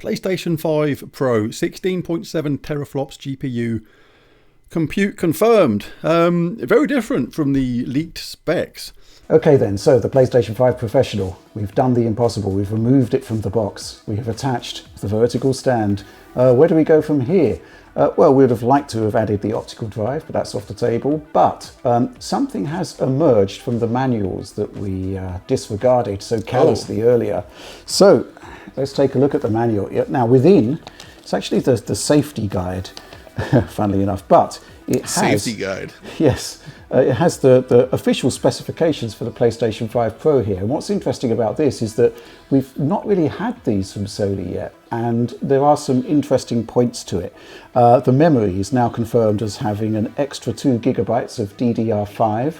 PlayStation 5 Pro, 16.7 teraflops GPU, compute confirmed. Very different from the leaked specs. Okay then, so the PlayStation 5 Professional, we've done the impossible, we've removed it from the box, we have attached the vertical stand. Where do we go from here? Well, we would have liked to have added the optical drive, but that's off the table. But something has emerged from the manuals that we disregarded so callously earlier. So let's take a look at the manual. Now within, it's actually the safety guide, funnily enough, but it has... Safety guide. Yes. It has the official specifications for the PlayStation 5 Pro here. And what's interesting about this is that we've not really had these from Sony yet, and there are some interesting points to it. The memory is now confirmed as having an extra 2 gigabytes of DDR5.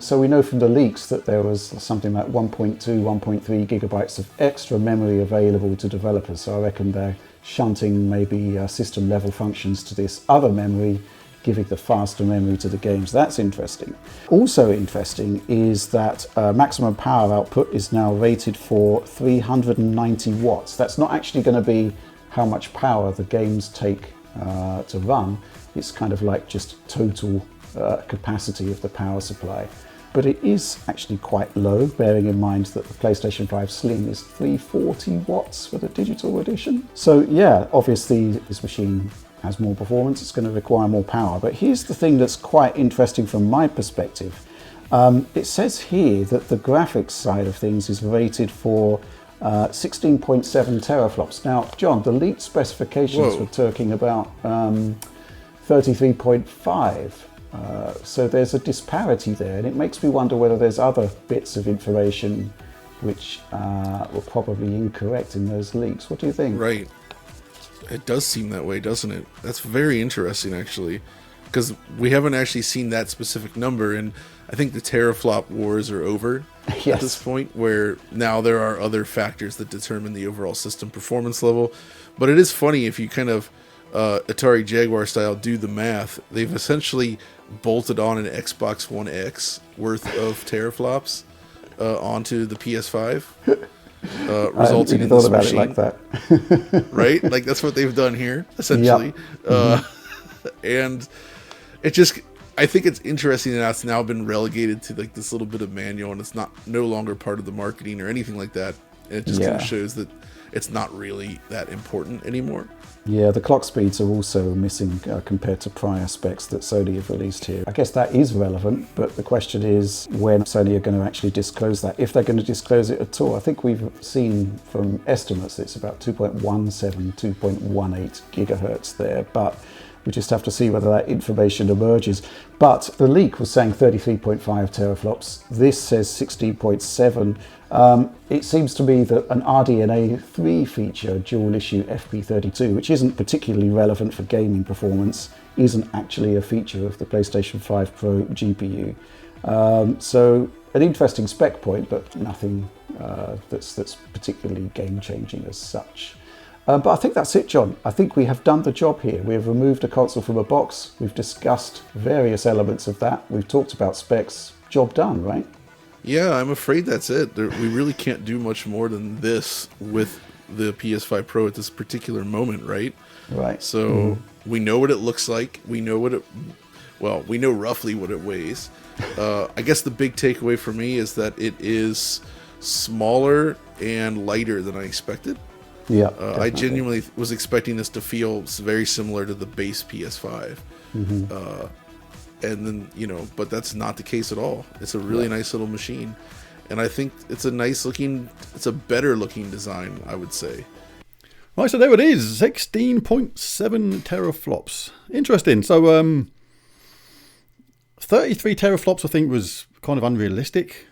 So we know from the leaks that there was something like 1.2, 1.3 gigabytes of extra memory available to developers. So I reckon they're shunting maybe system level functions to this other memory, giving the faster memory to the games. That's interesting. Also interesting is that maximum power output is now rated for 390 watts. That's not actually going to be how much power the games take to run. It's kind of like just total capacity of the power supply. But it is actually quite low, bearing in mind that the PlayStation 5 Slim is 340 watts for the digital edition. So yeah, obviously this machine has more performance, it's going to require more power. But here's the thing that's quite interesting from my perspective. It says here that the graphics side of things is rated for 16.7 teraflops. Now, John, the leaked specifications were talking about 33.5. So there's a disparity there, and it makes me wonder whether there's other bits of information which were probably incorrect in those leaks. What do you think? Right. It does seem that way, doesn't it? That's very interesting, actually, because we haven't actually seen that specific number, and I think the teraflop wars are over at this point, where now there are other factors that determine the overall system performance level. But it is funny, if you kind of Atari Jaguar style do the math, they've essentially bolted on an Xbox One X worth of teraflops onto the PS5. Resulting in this machine, like that. Right? Like that's what they've done here, essentially. Yep. And it just, I think it's interesting that it's now been relegated to like this little bit of manual, and it's no longer part of the marketing or anything like that. And it just kind of shows that it's not really that important anymore. Yeah, the clock speeds are also missing compared to prior specs that Sony have released here. I guess that is relevant, but the question is when Sony are going to actually disclose that, if they're going to disclose it at all. I think we've seen from estimates it's about 2.17, 2.18 gigahertz there, but we just have to see whether that information emerges. But the leak was saying 33.5 teraflops. This says 16.7. It seems to me that an RDNA 3 feature, dual issue FP32, which isn't particularly relevant for gaming performance, isn't actually a feature of the PlayStation 5 Pro GPU. So an interesting spec point, but nothing that's particularly game-changing as such. But I think that's it, John. I think we have done the job here. We have removed a console from a box. We've discussed various elements of that. We've talked about specs. Job done, right? Yeah, I'm afraid that's it. We really can't do much more than this with the PS5 Pro at this particular moment, right? Right. So we know what it looks like. We know we know roughly what it weighs. I guess the big takeaway for me is that it is smaller and lighter than I expected. Yeah, I genuinely was expecting this to feel very similar to the base PS5. And then, but that's not the case at all. It's a really nice little machine. And I think it's a better looking design, I would say. Right, so there it is, 16.7 teraflops. Interesting. So 33 teraflops I think was kind of unrealistic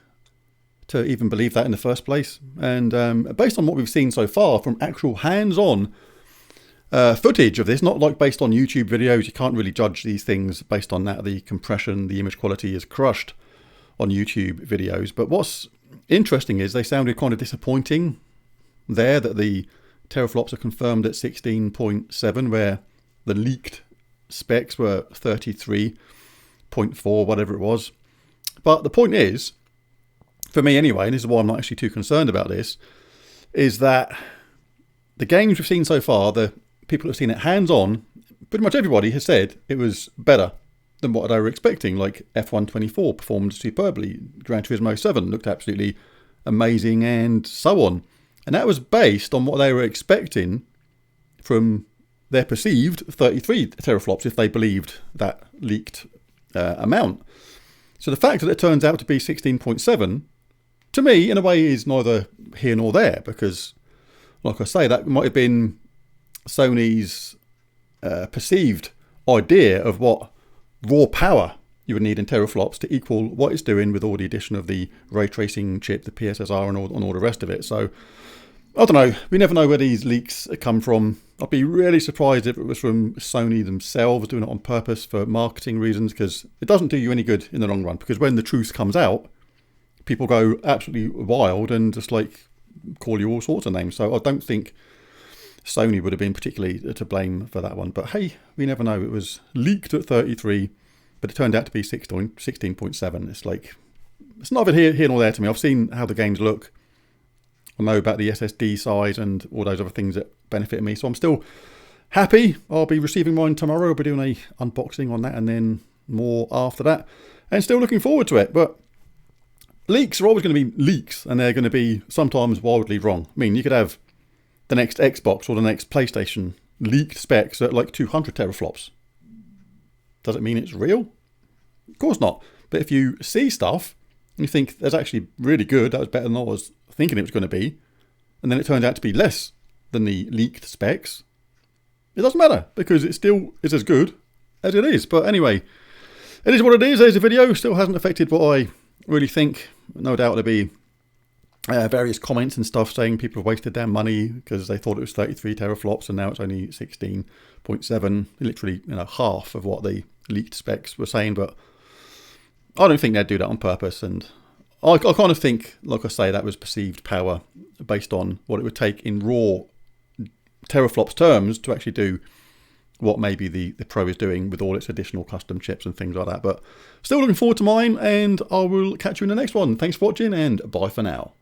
to even believe that in the first place. And based on what we've seen so far from actual hands-on footage of this, not like based on YouTube videos, you can't really judge these things based on that. The compression, the image quality is crushed on YouTube videos. But what's interesting is they sounded kind of disappointing there, that the teraflops are confirmed at 16.7, where the leaked specs were 33.4, whatever it was. But the point is, for me anyway, and this is why I'm not actually too concerned about this, is that the games we've seen so far, the people who've seen it hands-on, pretty much everybody has said it was better than what they were expecting. Like F1 24 performed superbly, Gran Turismo 7 looked absolutely amazing, and so on. And that was based on what they were expecting from their perceived 33 teraflops, if they believed that leaked amount. So the fact that it turns out to be 16.7, to me, in a way, is neither here nor there, because, like I say, that might have been Sony's perceived idea of what raw power you would need in teraflops to equal what it's doing with all the addition of the ray tracing chip, the PSSR, and all the rest of it. So, I don't know. We never know where these leaks come from. I'd be really surprised if it was from Sony themselves doing it on purpose for marketing reasons, because it doesn't do you any good in the long run. Because when the truth comes out, people go absolutely wild and just like call you all sorts of names. So I don't think Sony would have been particularly to blame for that one. But hey, we never know. It was leaked at 33, but it turned out to be 16.7. It's like, it's neither here nor there to me. I've seen how the games look. I know about the SSD size and all those other things that benefit me. So I'm still happy. I'll be receiving mine tomorrow. I'll be doing a unboxing on that and then more after that. And still looking forward to it. But leaks are always going to be leaks, and they're going to be sometimes wildly wrong. I mean, you could have the next Xbox or the next PlayStation leaked specs at like 200 teraflops. Does it mean it's real? Of course not. But if you see stuff and you think that's actually really good, that was better than I was thinking it was going to be, and then it turned out to be less than the leaked specs, it doesn't matter, because it still is as good as it is. But anyway, it is what it is. There's a video. Still hasn't affected what I really think. No doubt there'll be various comments and stuff saying people have wasted their money because they thought it was 33 teraflops and now it's only 16.7, literally half of what the leaked specs were saying. But I don't think they'd do that on purpose, and I kind of think, like I say, that was perceived power based on what it would take in raw teraflops terms to actually do what maybe the Pro is doing with all its additional custom chips and things like that. But still looking forward to mine, and I will catch you in the next one. Thanks for watching, and bye for now.